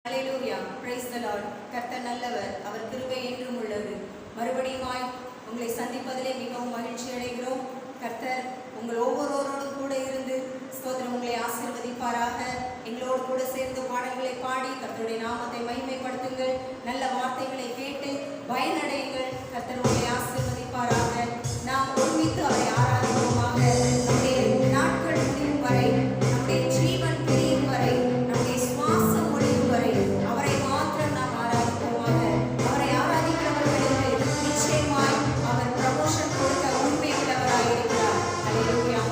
Hallelujah, praise the Lord. கர்த்தர் நல்லவர், அவர் கிருபை என்றும் உள்ளது. மறுபடியுமாய் உங்களை சந்திப்பதிலே மிகவும் மகிழ்ச்சி அடைகிறோம். கர்த்தர் உங்கள் ஒவ்வொருவரோடும் கூட இருந்து ஸ்தோத்திரம் உங்களை ஆசீர்வதிப்பாராக. எங்களோடு கூட சேர்ந்து பாடல்களை பாடி கர்த்தருடைய நாமத்தை மகிமைப்படுத்துங்கள். நல்ல வார்த்தைகளை கேட்டு பயனடையுங்கள். கர்த்தர் உங்களை ஆசீர்வதிப்பாராக. நாம் ஒருமித்து அவரை ஆராதிப்போமாக. நம்முடைய நாட்கள் முடியும் வரை, நம்முடைய ஜீவன் பிரியும் வரை, நம்முடைய சுவாசம் முடியும் வரை அவரை மாத்திரம் நாம் ஆராதிப்போமாக. அவரை ஆராதிக்கிறவர்களுக்கு நிச்சயமாய் அவர் ப்ரமோஷன் கொடுக்க உண்மை உள்ளவராயிருக்கிறார். ஹல்லேலூயா.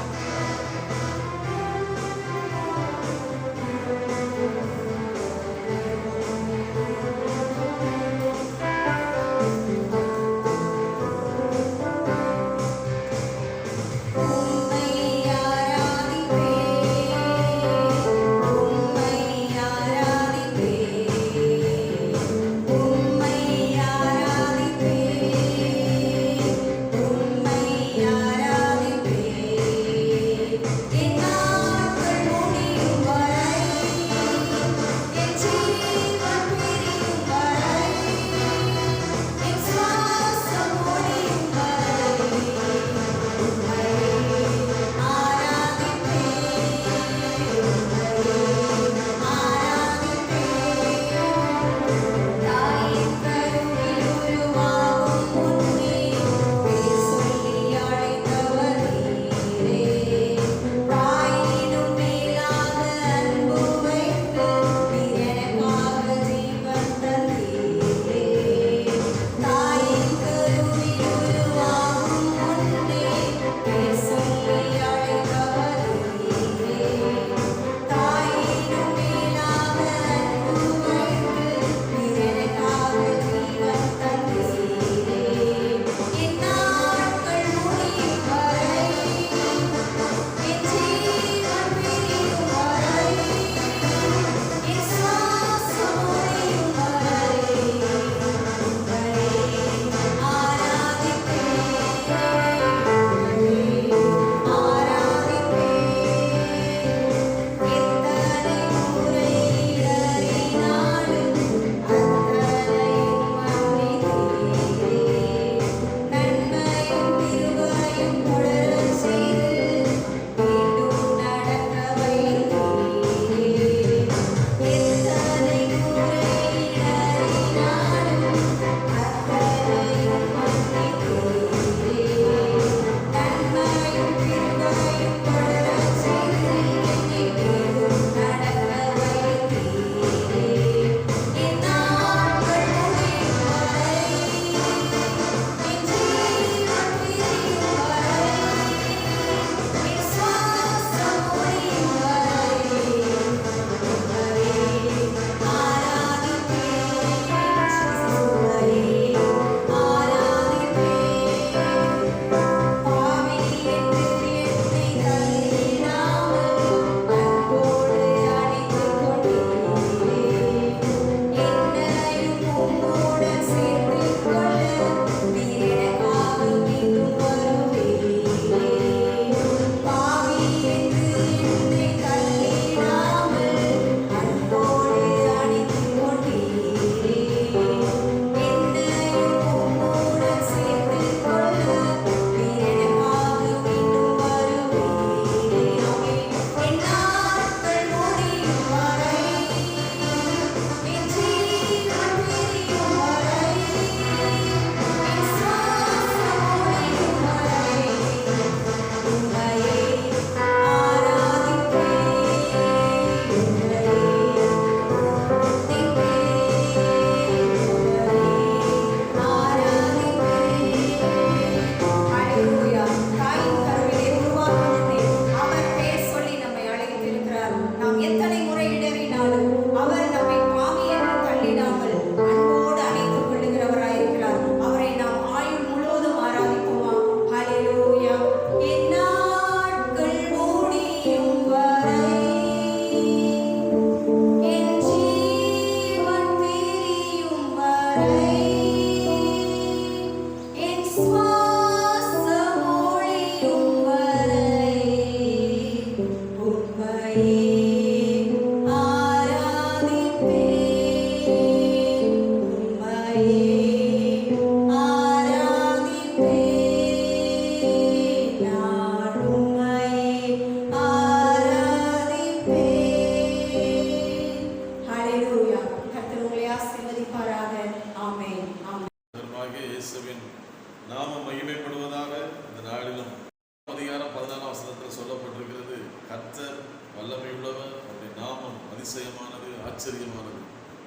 அதிசயமானது, ஆச்சரியமானது.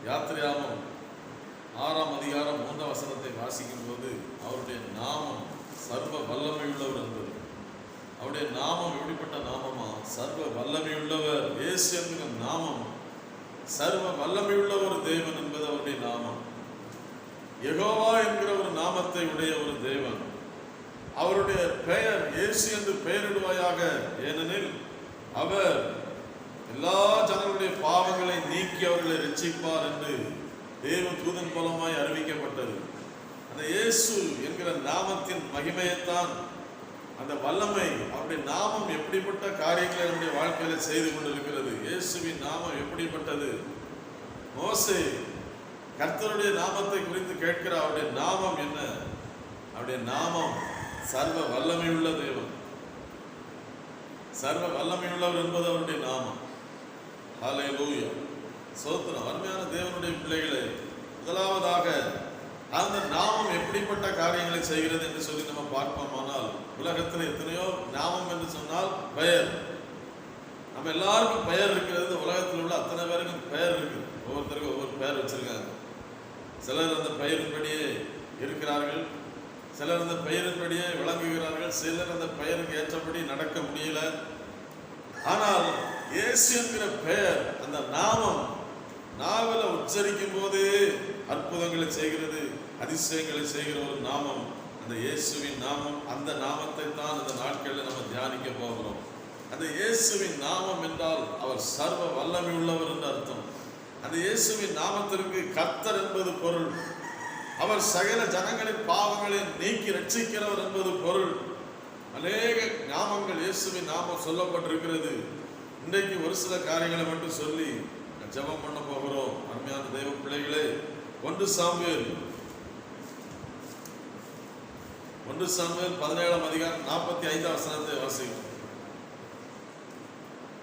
யாத்திரையாமம் 6ஆம் அதிகாரம் 3ஆம் வசனத்தை வாசிக்கும் போது அவருடைய நாமம் சர்வ வல்லமையுள்ளவர் என்பது. அவருடைய நாமம் எப்படிப்பட்ட நாமமா? சர்வ வல்லமையுள்ளவர். இயேசு என்கிற நாமம் சர்வ வல்லமையுள்ள ஒரு தேவன் என்பது அவருடைய நாமம். யெகோவா என்கிற ஒரு நாமத்தை உடைய ஒரு தேவன். அவருடைய பெயர் இயேசு என்று பெயரிடுவாயாக, ஏனெனில் அவர் எல்லா ஜனங்களுடைய பாவங்களை நீக்கி அவர்களை ரட்சிப்பார் என்று தேவ தூதன் மூலமாய் அறிவிக்கப்பட்டது. அந்த இயேசு என்கிற நாமத்தின் மகிமையைத்தான், அந்த வல்லமை, அவருடைய நாமம் எப்படிப்பட்ட காரியங்களை நம்முடைய வாழ்க்கையில செய்து கொண்டிருக்கிறது. இயேசுவின் நாமம் எப்படிப்பட்டது? மோசே கர்த்தருடைய நாமத்தை குறித்து கேட்கிற அவருடைய நாமம் என்ன? அவருடைய நாமம் சர்வ வல்லமையுள்ள தேவன், சர்வ வல்லமையுள்ளவர் என்பது அவருடைய நாமம். ஹல்லேலூயா, ஸ்தோத்திரம். அருமையான தேவனுடைய பிள்ளைகளே, முதலாவதாக அந்த நாமம் எப்படிப்பட்ட காரியங்களை செய்கிறது என்று சொல்லி நம்ம பார்ப்போமானால், உலகத்தில் எத்தனையோ நாமம் என்று சொன்னால் பெயர். நம்ம எல்லாருக்கும் பெயர் இருக்கிறது. உலகத்தில் உள்ள அத்தனை பேருக்கும் பெயர் இருக்கு. ஒவ்வொருத்தருக்கும் ஒவ்வொரு பெயர் வச்சிருக்காங்க. சிலர் அந்த பெயரின்படியே இருக்கிறார்கள், சிலர் அந்த பெயரின்படியே விளங்குகிறார்கள், சிலர் அந்த பெயருக்கு ஏற்றபடி நடக்க முடியல. ஆனால் இயேசு என்கிற பெயர், அந்த நாமம் நாவல உச்சரிக்கும் போது அற்புதங்களை செய்கிறது, அதிசயங்களை செய்கிற ஒரு நாமம் அந்த இயேசுவின் நாமம். அந்த நாமத்தை தான் இந்த நாட்களில் நம்ம தியானிக்க போகிறோம். அந்த இயேசுவின் நாமம் என்றால் அவர் சர்வ வல்லமை உள்ளவர் என்று அர்த்தம். அந்த இயேசுவின் நாமத்திற்கு கர்த்தர் என்பது பொருள். அவர் சகல ஜனங்களின் பாவங்களை நீக்கி ரட்சிக்கிறவர் என்பது பொருள். அநேக நாமங்கள் இயேசுவின் நாமம் சொல்லப்பட்டிருக்கிறது. இன்றைக்கு ஒரு சில காரியங்களை மட்டும் சொல்லி ஜெபம் பண்ண போகிறோம். அருமையான தெய்வ பிள்ளைகளே, 1 சாமுவேல் 17ஆம் அதிகாரம் 45ஆம் வசனத்தை வாசிக்கும்.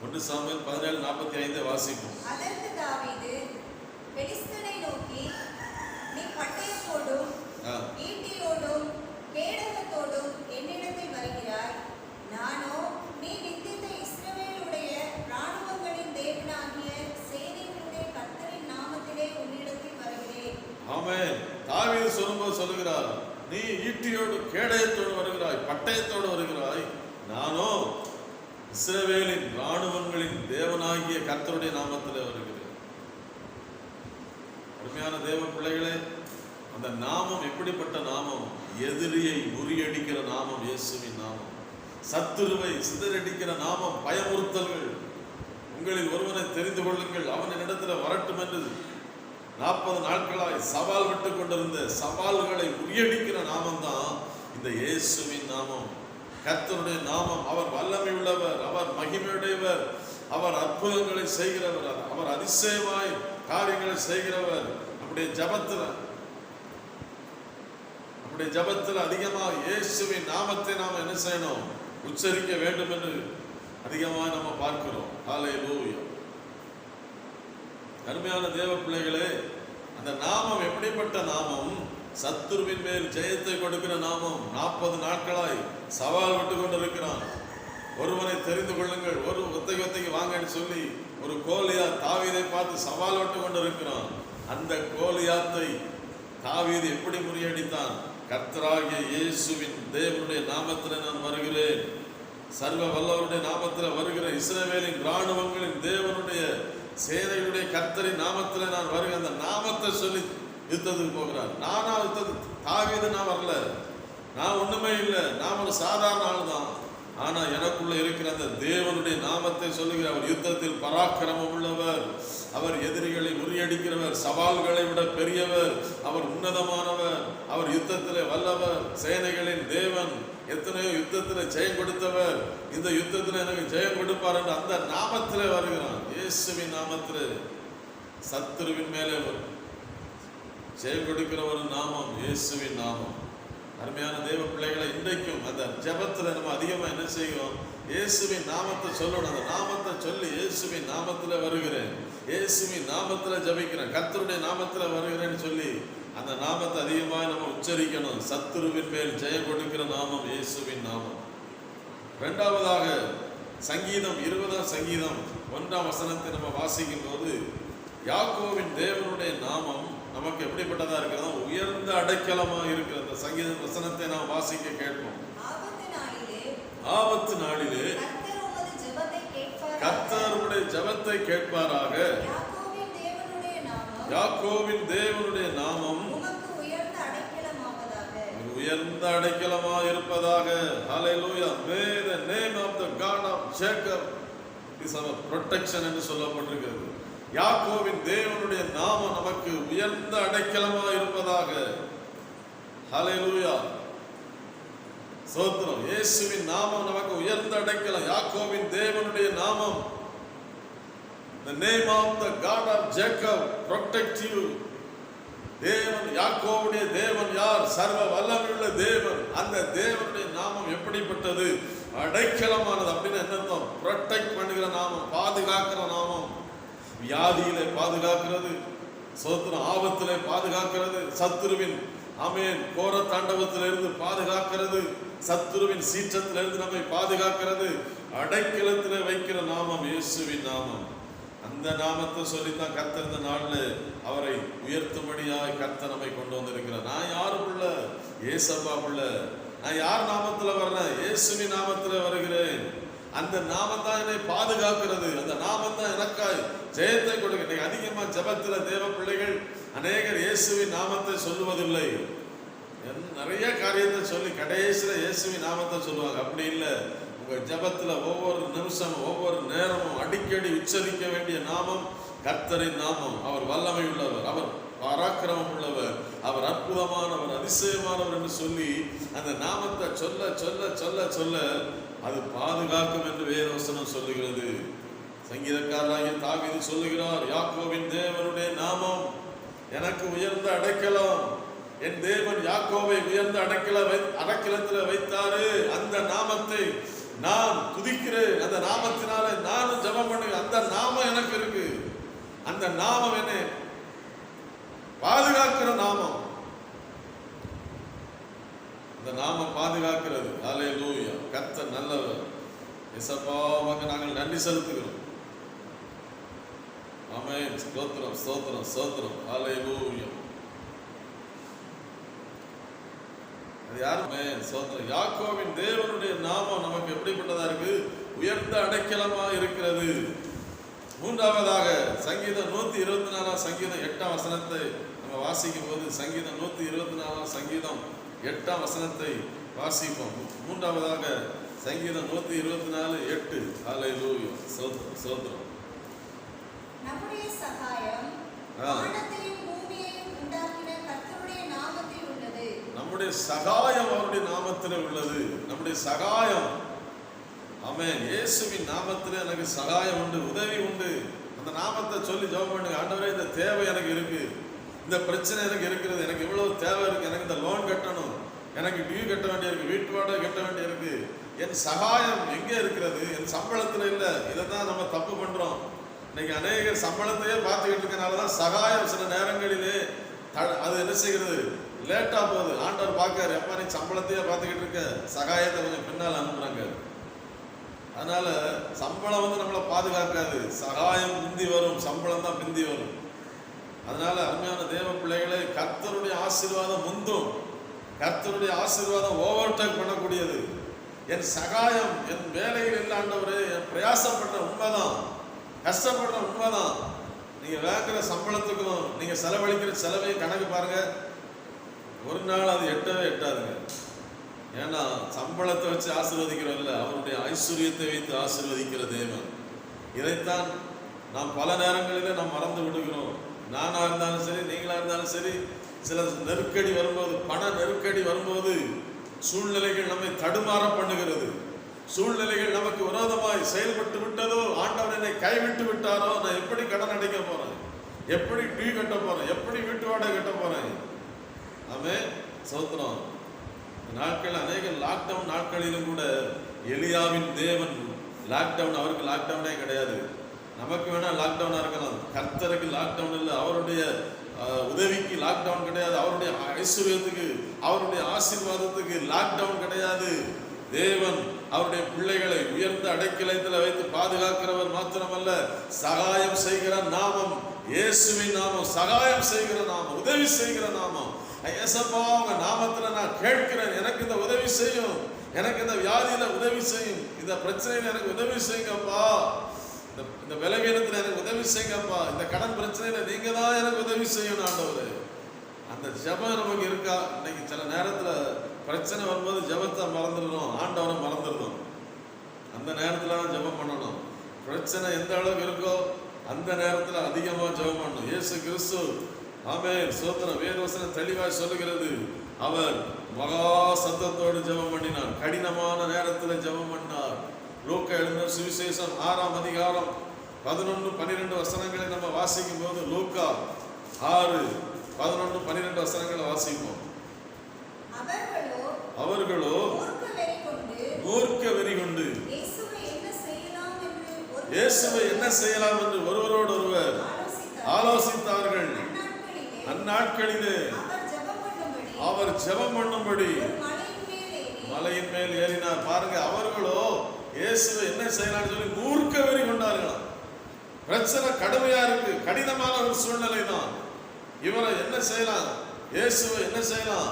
1 சாமுவேல் 17:45 வாசிப்போம். அதற்கு தாவீது பெலிஸ்தனை நோக்கி, நீ பட்டயத்தோடும் ஈட்டியோடும் கேடகத்தோடும் என்னிடத்தில் வருகிறாய், நானோ நீ நிந்தித்த இஸ்ரவேலுடைய ராணுவங்களின் தேவனாகிய சேனைகளுடைய கர்த்தரின் நாமத்திலே உன்னிடத்தில் வருகிறேன். ஆமென். தாவீது சொல்லுகிறார், நீ ஈட்டியோடு கேடயத்தோடு வருகிறாய், பட்டயத்தோடு வருகிறாய், நானோ இஸ்ரவேலின் ராணுவங்களின் தேவனாகிய கர்த்தருடைய நாமத்திலே வருகிறேன். அருமையான தேவ பிள்ளைகளே, அந்த நாமம் எப்படிப்பட்ட நாமம்? எதிரியை முறியடிக்கிற நாமம் இயேசுவின் நாமம். சத்துருவை சிதறடிக்கிற நாமம். பயமுறுத்தல்கள், உங்களில் ஒருவனை தெரிந்து கொள்ளுங்கள், அவன் என்னிடத்தில் வரட்டும் என்று 40 நாட்களாய் சவால் விட்டு கொண்டிருந்த சவால்களை முறியடிக்கிற நாமம் தான் இந்த இயேசுவின் நாமம், கர்த்தருடைய நாமம். அவர் வல்லமை உள்ளவர், அவர் மகிமையுடையவர், அவர் அற்புதங்களை செய்கிறவர், அவர் அதிசயமாய் காரியங்களை செய்கிறவர். நம்முடைய ஜபத்தில் அதிகமாக இயேசுவின் நாமத்தை நாம் என்ன செய்யணும்? உச்சரிக்க வேண்டும் என்று அதிகமாக நம்ம பார்க்கிறோம். ஹல்லேலூயா. அருமையான தேவ பிள்ளைகளே, அந்த நாமம் எப்படிப்பட்ட நாமம்? சத்துருவின் மேல் ஜெயத்தை கொடுக்கிற நாமம். 40 நாட்களாய் சவால் விட்டு கொண்டிருக்கிறான். ஒருவனை தெரிந்து கொள்ளுங்கள், ஒரு ஒத்தைக்கு வாங்கன்னு சொல்லி ஒரு கோலியாத் தாவீதை பார்த்து சவால் விட்டு கொண்டிருக்கிறான். அந்த கோலியாத்தை தாவீது எப்படி முறியடித்தான்? கர்த்தராகிய இயேசுவின் தேவனுடைய நாமத்தில் நான் வருகிறேன், சர்வ வல்லவருடைய நாமத்தில் வருகிறேன், இஸ்ரவேலின் ராணுவங்களின் தேவனுடைய சேனையுடைய கர்த்தரின் நாமத்தில் நான் வருகிறேன். அந்த நாமத்தை சொல்லி யுத்தத்துக்கு போகிறார். நானா யுத்தத்துக்கு? தாவீது நான் வரல, நான் ஒண்ணுமே இல்லை, நான் ஒரு சாதாரண ஆள் தான். ஆனா எனக்குள்ள இருக்கிற அந்த தேவனுடைய நாமத்தை சொல்லுகிற அவர் யுத்தத்தில் பராக்கிரமம் உள்ளவர், அவர் எதிரிகளை முறியடிக்கிறவர், சவால்களை விட பெரியவர், அவர் உன்னதமானவர், அவர் யுத்தத்திலே வல்லவர், சேனைகளின் தேவன், எத்தனையோ யுத்தத்தில் ஜெயம் கொடுத்தவர், இந்த யுத்தத்தில் எனக்கு ஜெயம் கொடுப்பார் என்று அந்த நாமத்திலே வருகிறான். இயேசுவின் நாமத்திலே சத்துருவின் மேலே ஜெயம் கொடுக்கிற ஒரு நாமம் இயேசுவின் நாமம். அருமையான தேவ பிள்ளைகளை, இன்றைக்கும் அந்த ஜெபத்தில் நம்ம அதிகமாக என்ன செய்வோம்? இயேசுவின் நாமத்தை சொல்லணும். அந்த நாமத்தை சொல்லி இயேசுவின் நாமத்தில் வருகிறேன், இயேசுவின் நாமத்தில் ஜெபிக்கிறேன், கர்த்தருடைய நாமத்தில் வருகிறேன்னு சொல்லி அந்த நாமத்தை அதிகமாக நம்ம உச்சரிக்கணும். சத்துருவின் மேல் ஜெயம் கொடுக்கிற நாமம் இயேசுவின் நாமம். இரண்டாவதாக சங்கீதம் 20ஆம் சங்கீதம் 1ஆம் வசனத்தை நம்ம வாசிக்கும் போது யாக்கோவின் தேவனுடைய நாமம் நமக்கு எப்படிப்பட்டதா இருக்கிறதா? உயர்ந்த அடைக்கலமா இருக்கிற அந்த சங்கீத வசனத்தை நாம் வாசிக்க கேட்போம். ஆபத்து நாளிலே கர்த்தருடைய ஜெபத்தை கேட்பாராக. யாக்கோவின் தேவனுடைய நாமம் உயர்ந்த அடைக்கலமா இருப்பதாக. ஹல்லேலூயா. May the name of the God of Jacob is our protection என்று சொல்லப்பட்டிருக்கிறது. யாக்கோவின் தேவனுடைய நாமம் நமக்கு உயர்ந்த அடைக்கலமா இருப்பதாக. ஹல்லேலூயா. ஸ்தோத்திரம். இயேசுவின் நாமம் நமக்கு உயர்ந்த அடைக்கலம். யாக்கோவின் தேவனுடைய நாமம், the name of the God of Jacob protect you. தேவன், யாக்கோவுடைய தேவன் யார்? சர்வ வல்லமையுள்ள தேவன். அந்த தேவனுடைய நாமம் எப்படிப்பட்டது? அடைக்கலமானது. அப்படின்னு என்ன அர்த்தம்? ப்ரொடெக்ட் பண்ணுகிற நாமம், பாதுகாக்கிற நாமம். வியாதியிலே பாதுகாக்கிறது, ஸ்தோத்திரம், ஆபத்திலே பாதுகாக்கிறது, சத்துருவின் ஆமென் கோர தாண்டவத்திலிருந்து பாதுகாக்கிறது, சத்துருவின் சீற்றத்திலிருந்து நம்மை பாதுகாக்கிறது. அடைக்கலத்திலே வைக்கிற நாமம் இயேசுவின் நாமம். அந்த நாமத்தை சொல்லித்தான் கர்த்தர் இந்த நாள்ல அவரை உயர்த்தும்படியாய் கர்த்தர் நம்மை கொண்டு வந்திருக்கிறார். நான் யாரு பிள்ளை? ஏசப்பா பிள்ளை. நான் யார் நாமத்துல வர்றேன்? இயேசுவின் நாமத்துல வருகிறேன். அந்த நாமம் தான் என்னை பாதுகாக்கிறது. அந்த நாமம் தான் எனக்காய் ஜெயத்தை கொடுக்க. அதிகமா ஜெபத்துல தேவ பிள்ளைகள் அநேகர் இயேசுவின் நாமத்தை சொல்லுவதில்லை. நிறைய காரியத்தை சொல்லி கடைசியில இயேசுவின் நாமத்தை சொல்லுவாங்க. அப்படி இல்லை. உங்க ஜெபத்துல ஒவ்வொரு நிமிஷமும் ஒவ்வொரு நேரமும் அடிக்கடி உச்சரிக்க வேண்டிய நாமம் கர்த்தரின் நாமம். அவர் வல்லமை உள்ளவர், அவர் பராக்கிரமம் உள்ளவர், அவர் அற்புதமானவர், அதிசயமானவர் என்று சொல்லி அந்த நாமத்தை சொல்ல சொல்ல சொல்ல சொல்ல அது பாதுகாக்கும் என்று வேதவசனம் சொல்லுகிறது. சங்கீதக்காரராகிய தாவீது சொல்லுகிறார், யாக்கோவின் தேவனுடைய நாமம் எனக்கு உயர்ந்த அடைக்கலம். என் தேவன் யாக்கோவை உயர்ந்த அடைக்கலத்தில் வைத்தாரு. அந்த நாமத்தை நான் துதிக்கிறேன். அந்த நாமத்தினால நானும் ஜெபம் பண்ணுகிறேன். அந்த நாமம் எனக்கு இருக்கு. அந்த நாமம் என்னை பாதுகாக்கிற நாமம். அந்த நாமம் பாதுகாக்கிறது. ஹல்லேலூயா. கர்த்தர் நல்லவர். இயேசுவுக்கு நாங்கள் நன்றி செலுத்துகிறோம். ஆமென். ஸ்தோத்திரம் ஸ்தோத்திரம் ஸ்தோத்திரம். ஹல்லேலூயா. யாருமே சோதரன் யாக்கோவின் தேவனுடைய நாமம் நமக்கு எப்படிப்பட்டதா இருக்கு? உயர்ந்த அடைக்கலமா இருக்கிறது. மூன்றாவதாக சங்கீதம் 124 சங்கீதம் 8ஆம் வசனத்தை நம்ம வாசிக்கும் போது, சங்கீதம் 124 சங்கீதம் 8ஆம் வசனத்தை வாசிப்போம். மூன்றாவதாக சங்கீதம் 124:8. ஹல்லேலூயா. ஸ்தோத்திரம் ஸ்தோத்திரம். நம்முடைய சகாயம் வானத்தையும் பூமியையும் உண்டாக்கின கர்த்தருடைய நாமத்தில் உள்ளது. நம்முடைய சகாயம் அவருடைய நாமத்தில் உள்ளது. நம்முடைய சகாயம், ஆமென். இயேசுவின் நாமத்தில் எனக்கு சகாயம் உண்டு, உதவி உண்டு. அந்த நாமத்தை சொல்லி ஜெபம் பண்ணுங்க. ஆண்டவரே, இந்த தேவை எனக்கு இருக்கு, இந்த பிரச்சனை எனக்கு இருக்கிறது, எனக்கு இவ்வளவு தேவை இருக்கு, எனக்கு இந்த லோன் கட்டணும், எனக்கு டியூ கட்ட வேண்டியிருக்கு, வீட்டு வாடகை கட்ட வேண்டியிருக்கு. என் சகாயம் எங்கே இருக்கிறது? என் சம்பளத்தில் இல்லை. இதை தான் நம்ம தப்பு பண்றோம். இன்னைக்கு அநேகர் சம்பளத்தையே பார்த்துக்கிட்டு இருக்கனால தான் சகாயம் சில நேரங்களிலே அது என்ன செய்கிறது? லேட்டா போகுது. ஆண்டவர் பார்க்காரு, எப்ப நீ சம்பளத்தையே பார்த்துக்கிட்டு இருக்க, சகாயத்தை கொஞ்சம் பின்னால் அனுப்புறாங்க. அதனால சம்பளம் நம்மளை பாதுகாக்காது. சகாயம் பிந்தி வரும், சம்பளம் தான் பிந்தி வரும். அதனால அருமையான தேவ பிள்ளைகளை, கர்த்தருடைய ஆசீர்வாதம் முந்தும். கர்த்தருடைய ஆசீர்வாதம் ஓவர்டேக் பண்ணக்கூடியது. என் சகாயம் என் வேலையில் இல்லை ஆண்டவரே. என் பிரயாசப்படுற உண்மைதான், கஷ்டப்படுற உண்மைதான். நீங்க வாங்குற சம்பளத்துக்கும் நீங்க செலவழிக்கிற செலவை கணக்கு பாருங்க. ஒரு நாள் அது எட்டவே எட்டாதுங்க. ஏன்னா சம்பளத்தை வச்சு ஆசீர்வதிக்கிறோம் இல்லை, அவருடைய ஐஸ்வர்யத்தை வைத்து ஆசீர்வதிக்கிற தேவன். இதைத்தான் நாம் பல நேரங்களில் நாம் மறந்து விடுகிறோம். நானா இருந்தாலும் சரி, நீங்களா இருந்தாலும் சரி, சில நெருக்கடி வரும்போது, பண நெருக்கடி வரும்போது சூழ்நிலைகள் நம்மை தடுமாற பண்ணுகிறது. சூழ்நிலைகள் நமக்கு விரோதமாய் செயல்பட்டு விட்டதோ, ஆண்டவர் என்னை கைவிட்டு விட்டாரோ, நான் எப்படி கடன் அடைக்க போறேன், எப்படி டியூ கட்ட போறேன், எப்படி வீட்டு வாடகை கட்ட போறேன். ஆமென். ஸ்தோத்திரம். நாட்கள் அநேக லாக்டவுன் நாட்களிலும் கூட எலியாவின் தேவன் லாக்டவுன், அவருக்கு லாக்டவுனே கிடையாது. நமக்கு வேணா லாக்டவுனா இருக்கலாம், கர்த்தருக்கு லாக்டவுன் இல்லை. அவருடைய உதவிக்கு லாக்டவுன் கிடையாது. அவருடைய ஐஸ்வர்யத்துக்கு, அவருடைய ஆசீர்வாதத்துக்கு லாக்டவுன் கிடையாது. தேவன் அவருடைய பிள்ளைகளை உயர்ந்த அடைக்கலத்தில் வைத்து பாதுகாக்கிறவர் மாத்திரமல்ல, சகாயம் செய்கிற நாமம் இயேசுவின் நாமம். சகாயம் செய்கிற நாமம், உதவி செய்கிற நாமம். ஏசப்பா, உங்க நாமத்துல நான் கேட்கிறேன், எனக்கு இந்த உதவி செய்யும், எனக்கு இந்த வியாதியில உதவி செய்யும், இந்த பிரச்சனையில எனக்கு உதவி செய்யுங்கப்பா, இந்த பலவீனத்துல எனக்கு உதவி செய்யுங்கப்பா, இந்த கடன் பிரச்சனையில நீங்க தான் எனக்கு உதவி செய்யணும் ஆண்டவரே. அந்த ஜெபம் நமக்கு இருக்கா? இன்னைக்கு சில நேரத்துல பிரச்சனை வரும்போது ஜெபத்தை மறந்துடணும், ஆண்டவரை மறந்துடணும். அந்த நேரத்துல தான் ஜெபம் பண்ணணும். பிரச்சனை எந்த அளவுக்கு இருக்கோ அந்த நேரத்துல அதிகமா ஜெபம் பண்ணணும். இயேசு கிறிஸ்து, ஆமென், ஸ்தோத்திரம், வேதவசனம் தெளிவாய் சொல்லுகிறது, அவர் மகா சத்தத்தோடு ஜெபம் பண்ணினார், கடினமான நேரத்தில் ஜெபம் பண்ணார். லூக்கா எழுதின சுவிசேஷம் 6ஆம் அதிகாரம் 11-12 வசனங்களை நம்ம வாசிக்கும் போது, லூக்கா 6:11-12 வசனங்களை வாசிப்போம். அவர்களோ மூர்க்க வெறி கொண்டு இயேசுவை என்ன செய்யலாம் என்று ஒருவரோடு ஒருவர் ஆலோசித்தார்கள். அந்நாட்களிலே அவர் ஜெபம் பண்ணும்படி மலையின் மேல் ஏறினார். பாருங்க, அவர்களோ இயேசுவை என்ன செய்யலாம்னு சொல்லி மூர்க்க வெறி கொண்டார்களாம். பிரச்சனை கடுமையா இருக்கு, கடினமான ஒரு சூழ்நிலை தான். இவரை என்ன செய்யலாம், இயேசுவை என்ன செய்யலாம்,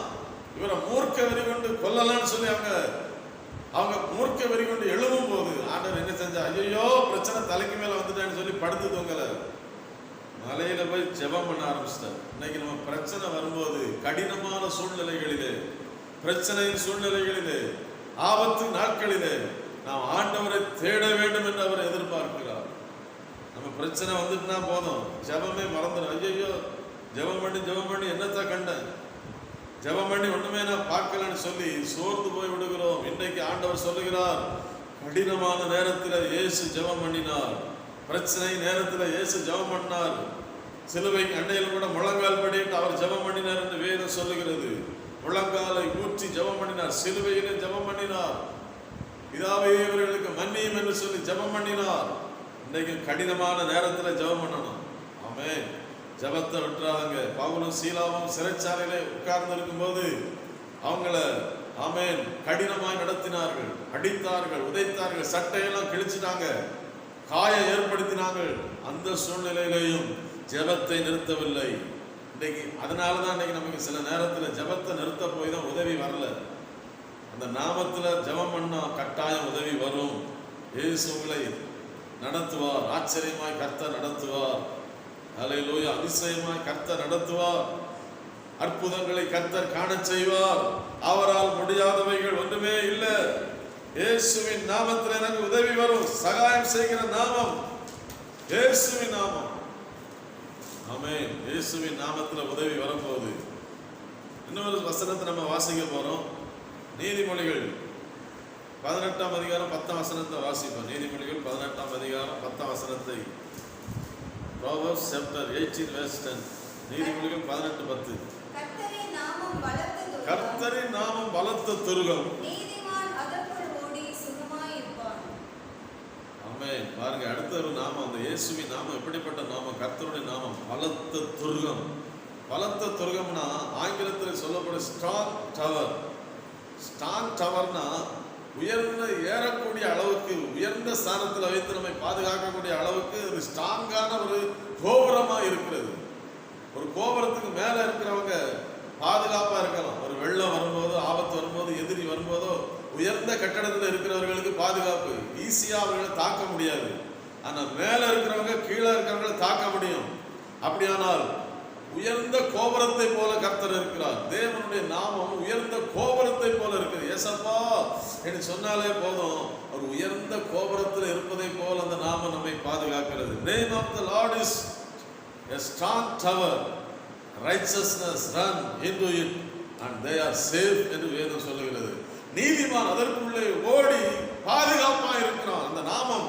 இவரை மூர்க்க வெறி கொண்டு கொல்லலாம்னு சொல்லி அவங்க மூர்க்க வெறி கொண்டு எழுதும் போது ஆண்டவர் என்ன செஞ்சா, ஐயோ பிரச்சனை தலைக்கு மேல வந்துட்டான்னு சொல்லி படுத்து தூங்கல, மலையில போய் ஜெபம் பண்ண ஆரம்பிச்சிட்டார். இன்னைக்கு நம்ம பிரச்சனை வரும்போது, கடினமான சூழ்நிலைகளிலே, பிரச்சனையின் சூழ்நிலைகளிலே, ஆபத்து நாட்களிலே நாம் ஆண்டவரை தேட வேண்டும் என்று அவர் எதிர்பார்க்கிறார். நம்ம பிரச்சனை வந்துட்டுனா போதும், ஜெபமே மறந்துடும். ஐயோ ஜெபம் பண்ணி என்னத்தை கண்டேன், ஜெபம் பண்ணி ஒண்ணுமே நான் பார்க்கலன்னு சொல்லி சோர்ந்து போய் விடுகிறோம். இன்றைக்கு ஆண்டவர் சொல்லுகிறார், கடினமான நேரத்தில் இயேசு ஜெபம் பண்ணினார், பிரச்சனை நேரத்தில் இயேசு ஜெபம் பண்ணார். சிலுவை அண்டையில் கூட முழங்கால் படிட்டு அவர் ஜெபம் பண்ணினார் என்று வேதம் சொல்லுகிறது. முழங்காலை ஊற்றி ஜெபம் பண்ணினார், சிலுவையிலே ஜெபம் பண்ணினார். பிதாவே இவர்களுக்கு மன்னியும் என்று சொல்லி ஜெபம் பண்ணினார். இன்றைக்கு கடினமான நேரத்தில் ஜெபம் பண்ணணும். ஆமென். ஜெபத்தை விட்டுறாங்க. பவுலும் சீலாவும் சிறைச்சாலையிலே உட்கார்ந்து இருக்கும் போது அவங்கள, ஆமென், கடினமாய் நடத்தினார்கள், அடித்தார்கள், உதைத்தார்கள், சட்டையெல்லாம் கிழிச்சிட்டாங்க, காயம் ஏற்படுத்தினார்கள். அந்த சூழ்நிலையிலையும் ஜெபத்தை நிறுத்தவில்லை. இன்னைக்கு அதனாலதான் இன்னைக்கு நமக்கு சில நேரத்தில் ஜெபத்தை நிறுத்த போய் தான் உதவி வரல. அந்த நாமத்துல ஜெபம் பண்ணா கட்டாயம் உதவி வரும். இயேசு உங்களை நடத்துவார், ஆச்சரியமாய் கர்த்தர் நடத்துவார். அல்லேலூயா. அதிசயமாய் கர்த்தர் நடத்துவார், அற்புதங்களை கர்த்தர் காணச் செய்வார். அவரால் முடியாதவைகள் ஒன்றுமே இல்லை. இயேசுவின் நாமத்தில் எனக்கு உதவி வரும். சகாயம் செய்கிற நாமம் இயேசுவின் நாமம். ஆமென். இயேசுவின் நாமத்தில் உதவி வரும்போது இன்னொரு வசனத்தை நம்ம வாசிக்க போறோம். நீதிமொழிகள் 18ஆம் அதிகாரம் 10ஆம் வசனத்தை வாசிப்போம். நீதிமொழிகள் 18ஆம் அதிகாரம் 10ஆம் வசனத்தை, Proverbs chapter 18 verse 10. நீதிமொழிகள் 18:10. கர்த்தரின் நாமம் பலத்த துருகம், நீதிமான் அதற்குள் ஓடி சுகமாய் இருப்பான். ஆமென். பாருங்க, அடுத்த ஒரு நாமம், அந்த இயேசுவின் நாமம் எப்படிப்பட்ட நாமம்? கர்த்தருடைய நாமம் பலத்த துருகம். பலத்த துருகம்னா ஆங்கிலத்தில் சொல்லப்படும் ஸ்ட்ராங் டவர். ஸ்ட்ராங் டவர்னா உயர்ந்த, ஏறக்கூடிய அளவுக்கு, உயர்ந்த ஸ்தானத்தில் வைத்து நம்மை பாதுகாக்கக்கூடிய அளவுக்கு ஒரு ஸ்ட்ராங்கான ஒரு கோபுரமா இருக்கிறது. ஒரு கோபுரத்துக்கு மேல இருக்கிறவங்க பாதுகாப்பா இருக்கலாம். ஒரு வெள்ளம் வரும்போதோ, ஆபத்து வரும்போது, எதிரி வரும்போதோ, உயர்ந்த கட்டடத்தில் இருக்கிறவர்களுக்கு பாதுகாப்பு, ஈஸியா அவர்களை தாக்க முடியாது. ஆனா மேல இருக்கிறவங்க கீழே இருக்கிறவங்களை தாக்க முடியும். அப்படியானால் உயர்ந்த கோபுரத்தை போல கர்த்தர் இருக்கிறார். தேவனுடைய நாமம் உயர்ந்த கோபுரத்தை போல இருக்குது. ஏசப்பா என்று சொன்னாலே போதும், ஒரு உயர்ந்த கோபுரத்தில் இருப்பதை போல அந்த நாமம் நம்மை பாதுகாக்கிறது. Name of the Lord is a strong tower. Righteousness run into it and they are safe என்று வேதம் சொல்லுகிறது. நீதிமான் அதற்குள்ளே ஓடி பாதுகாப்பா இருக்கிறான். அந்த நாமம்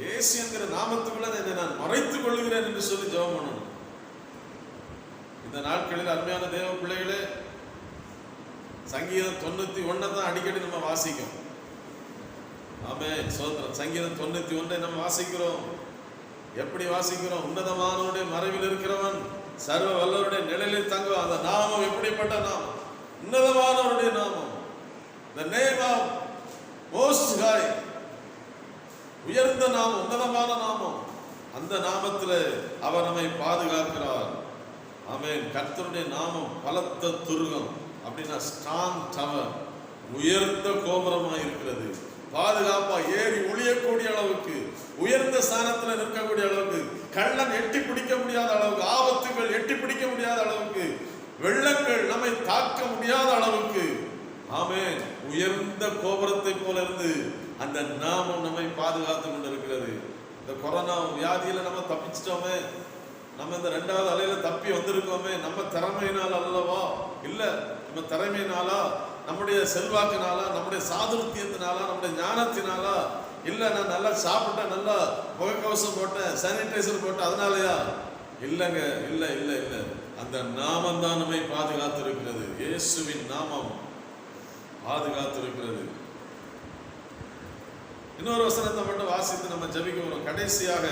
இயேசு என்கிற நாமத்துக்குள்ள என்னை நான் மறைத்துக் கொள்கிறேன் என்று சொல்லி ஜெபம் பண்ணணும். இந்த நாட்களில் அருமையான தேவ பிள்ளைகளே, சங்கீதம் 91 தான் அடிக்கடி நம்ம வாசிக்கும். ஆமென், சோத்திரம். சங்கீதம் 91 நம்ம வாசிக்கிறோம். எப்படி வாசிக்கிறோம்? உன்னதமானவருடைய மறைவில் இருக்கிறவன் சர்வ வல்லவருடைய நிழலில் தங்குவான். அந்த நாமம் எப்படிப்பட்ட நாமம்? உன்னதமானவருடைய நாமம். The name of most high, உயர்ந்த நாமம், உன்னதமான நாமம். அந்த நாமத்தில் அவர் நம்மை பாதுகாக்கிறார். ஆமென். கர்த்தருடைய நாமம் பலத்த துருகம், அப்படின்னா ஸ்ட்ராங் டவர், உயர்ந்த கோபுரமாக இருக்கிறது. பாதுகாப்பா ஏறி ஒளியக்கூடிய அளவுக்கு, உயர்ந்த ஸ்தானத்தில் நிற்கக்கூடிய அளவுக்கு, கள்ளன் எட்டி பிடிக்க முடியாத அளவுக்கு, ஆபத்துகள் எட்டி பிடிக்க முடியாத அளவுக்கு, வெள்ளங்கள் நம்மை தாக்க முடியாத அளவுக்கு, ஆமென், உயர்ந்த கோபுரத்தை போல இருந்து அந்த நாமம் நம்மை பாதுகாத்து கொண்டு இருக்கிறது. இந்த கொரோனா வியாதியில நம்ம தப்பிச்சிட்டோமே, நம்ம இந்த 2வது அலையில தப்பி வந்திருக்கோமே, நம்ம திறமையினால் அல்லவா? இல்ல, நம்ம திறமையினாலா, நம்முடைய செல்வாக்கினாலா, நம்முடைய சாதுர்த்தியத்தினாலா, நம்முடைய ஞானத்தினாலா? இல்ல, நான் நல்லா சாப்பிட்டேன், நல்லா முகக்கவசம் போட்டேன், சானிடைசர் போட்டேன், அதனாலயா? இல்லைங்க, இல்ல இல்ல இல்ல, அந்த நாமம் தான் நம்மை பாதுகாத்து இருக்கிறது. இயேசுவின் நாமம் பாதுகாத்து இருக்கிறது. இன்னொரு வசனத்தை மட்டும் வாசித்து நம்ம ஜெபிக்க போறோம். கடைசியாக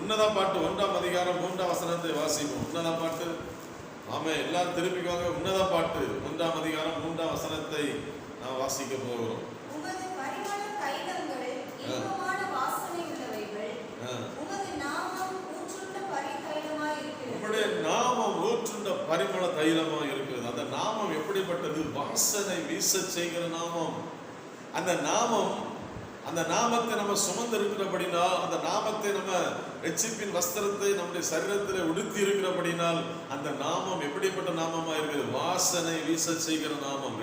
உன்னதம் பாட்டு 1ஆம் அதிகாரம் 3ஆம் வசனத்தை வாசிப்போம். உன்னதம் பாட்டு, ஆமே, எல்லாரும் திருப்பிக்குவாங்க. உன்னதம் பாட்டு 1ஆம் அதிகாரம் 3ஆம் வசனத்தை நாம் வாசிக்க போகிறோம். உமது பரிமள தைலங்கள் இன்பமான வாசனை உள்ளவைகள், உமது நாமம் ஊற்றுண்ட பரிதைலமாய் இருக்கிறது. உம்முடைய நாமம் ஊற்றுண்ட பரிமள தைலமாய் இருக்கிறது. அந்த நாமம் எப்படிப்பட்டது? வாசனை வீச செய்கிற நாமம். அந்த நாமம், அந்த நாமத்தை நம்ம சுமந்து இருக்கிறபடினால், அந்த நாமத்தை நம்ம ரட்சிப்பின் வஸ்திரத்தை நம்முடைய சரீரத்தில் உடுத்தி இருக்கிறபடினால், அந்த நாமம் எப்படிப்பட்ட நாமமா இருக்கிறது? வாசனை வீச செய்கிற நாமம்.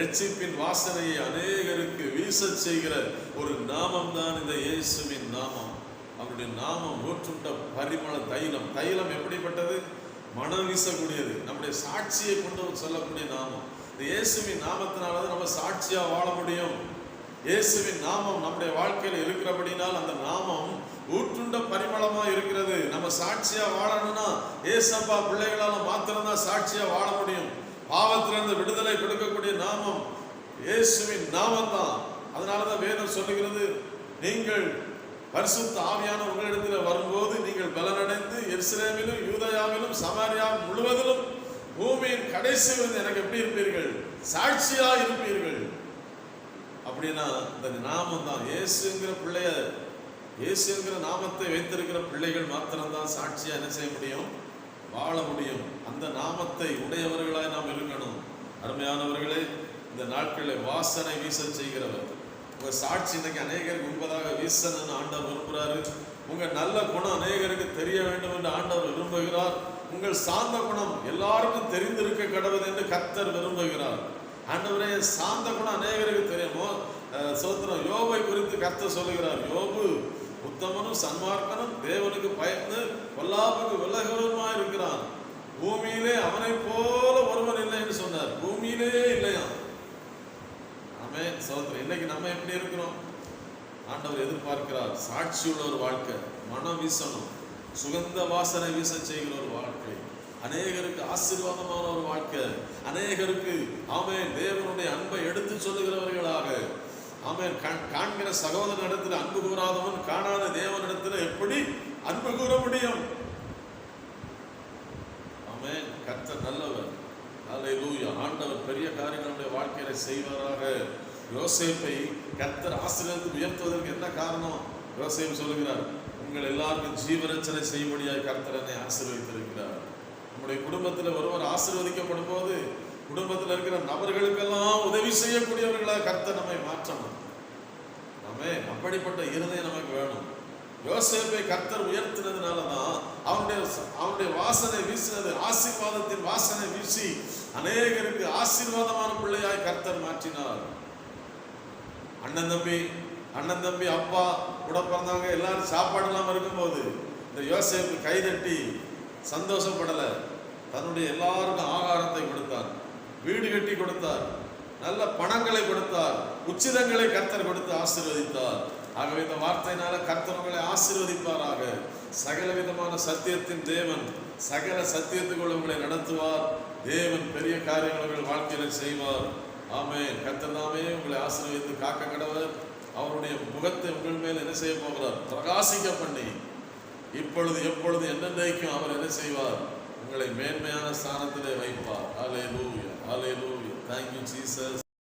ரட்சிப்பின் வாசனையை அநேகருக்கு வீச செய்கிற ஒரு நாமம் தான் இந்த இயேசுவின் நாமம். அவருடைய நாமம் ஊற்றுண்ட பரிமள தைலம். தைலம் எப்படிப்பட்டது? மனம் வீசக்கூடியது. நம்முடைய சாட்சியை கொண்டு சொல்லக்கூடிய நாமம். இந்த இயேசுவின் நாமத்தினால நம்ம சாட்சியா வாழ முடியும். இயேசுவின் நாமம் நம்முடைய வாழ்க்கையில் இருக்கிறபடினால் அந்த நாமம் ஊற்றுண்ட பரிமளமா இருக்கிறது. நம்ம சாட்சியா வாழணும்னா ஏசப்பா பிள்ளைகளால மாத்திரம்தான் சாட்சியா வாழ முடியும். பாவத்திலிருந்து விடுதலை கொடுக்கக்கூடிய நாமம் இயேசுவின் நாமம் தான். அதனாலதான் வேதம் சொல்லுகிறது, நீங்கள் பரிசுத்த ஆவியான உங்களிடத்தில் வரும்போது நீங்கள் பலனடைந்து எருசலேமிலும் யூதேயாவிலும் சமாரியா முழுவதிலும் பூமியின் கடைசி வந்து எனக்கு எப்படி இருப்பீர்கள்? சாட்சியா இருப்பீர்கள். அப்படின்னா இந்த நாமம் தான் இயேசுங்கிற பிள்ளைய, இயேசுங்கிற நாமத்தை வைத்திருக்கிற பிள்ளைகள் மாத்திரம்தான் சாட்சியா என்ன செய்ய முடியும்? வாழ முடியும். அந்த நாமத்தை உடையவர்களாய் நாம் இருக்கணும். அருமையானவர்களே, இந்த நாட்களில் வாசனை வீச செய்கிறவர். உங்க சாட்சி இன்னைக்கு அநேகருக்கு முன்பதாக வீசணும்னு ஆண்டவர் விரும்புகிறாரு. உங்க நல்ல குணம் அநேகருக்கு தெரிய வேண்டும் என்று ஆண்டவர் விரும்புகிறார். உங்கள் சாந்த குணம் எல்லாருக்கும் தெரிந்திருக்க கடவுள் என்று கர்த்தர் விரும்புகிறார். ஆண்டவரே, சாந்த குணம் அநேகருக்கு தெரியுமோ? சோத்திரம். யோபை குறித்து கர்த்தர் சொல்லுகிறார், யோபு உத்தமனும் சன்மார்க்கனும் தேவனுக்கு பயந்து பொல்லாப்புக்கு விலகுவதுமா இருக்கிறான். பூமியிலே அவனை போல ஒருவன் இல்லை என்று சொன்னார். பூமியிலே இல்லையா? ஆமென். சோத்திரம். இன்னைக்கு நம்ம எப்படி இருக்கிறோம்? ஆண்டவர் எதிர்பார்க்கிறார் சாட்சி உள்ள ஒரு வாழ்க்கை, மனம் வீசணும், சுகந்த வாசனை வீச செய்கிற ஒரு வாழ்க்கை, அநேகருக்கு ஆசீர்வாதமான ஒரு வாழ்க்கை, அநேகருக்கு ஆமென் தேவனுடைய அன்பை எடுத்து சொல்லுகிறவர்களாக. ஆமென். காண்கிற சகோதரனிடத்தில் அன்பு கூறாதவன் காணாத தேவனிடத்தில் எப்படி அன்பு கூற முடியும்? ஆமென். கர்த்தர் நல்லவர். அல்லேலூயா. ஆண்டவர் பெரிய காரியங்களுடைய வாழ்க்கையில செய்வாராக. யோசேப்பை கர்த்தர் ஆசீர்வதித்து உயர்த்துவதற்கு என்ன காரணம்? யோசேப்பு சொல்லுகிறார், உங்கள் எல்லாருக்கும் ஜீவரட்சணை செய்யும்படியாக கர்த்தர் என்னை ஆசீர்வதித்திருக்கிறார். நம்முடைய குடும்பத்தில் ஒருவர் ஆசீர்வதிக்கப்படும் போது குடும்பத்தில் இருக்கிற நபர்களுக்கெல்லாம் உதவி செய்யக்கூடியவர்களாக கர்த்தர் நம்மை மாற்றணும். நாமே அப்படிப்பட்ட இருதயம் நமக்கு வேணும். யோசேப்பை கர்த்தர் உயர்த்தினதுனாலதான் அவனுடைய வாசனை வீசினது, ஆசீர்வாதத்தின் வாசனை வீசி அநேகருக்கு ஆசீர்வாதமான பிள்ளையாய் கர்த்தர் மாற்றினார். அண்ணன் தம்பி அப்பா கூட பிறந்தவங்க எல்லாரும் சாப்பாடு இல்லாம இருக்கும்போது இந்த யோசேப்பு கைதட்டி சந்தோஷப்படல. தன்னுடைய எல்லாருக்கும் ஆகாரத்தை கொடுத்தார், வீடு கட்டி கொடுத்தார், நல்ல பணங்களை கொடுத்தார், உச்சிதங்களை கர்த்தர் கொடுத்து ஆசீர்வதித்தார். ஆகவே இந்த வார்த்தையினால கர்த்தர் உங்களை ஆசீர்வதிப்பாராக. சகல விதமான சத்தியத்தின் தேவன் சகல சத்தியத்துக்குள் உங்களை நடத்துவார். தேவன் பெரிய காரியங்கள் உங்கள் வாழ்க்கையில செய்வார். ஆமென். கர்த்தர் நாமே உங்களை ஆசீர்வதித்து காக்க கடவர். அவருடைய முகத்தை உங்கள் மேல் என்ன செய்ய போகிறார்? பிரகாசிக்க பண்ணி இப்பொழுது எப்பொழுது என்னென்னைக்கும் அவர் என்ன செய்வார்? உங்களை மேன்மையான ஸ்தானத்திலே வைப்பார். ஹல்லேலூயா, ஹல்லேலூயா. Thank you, Jesus.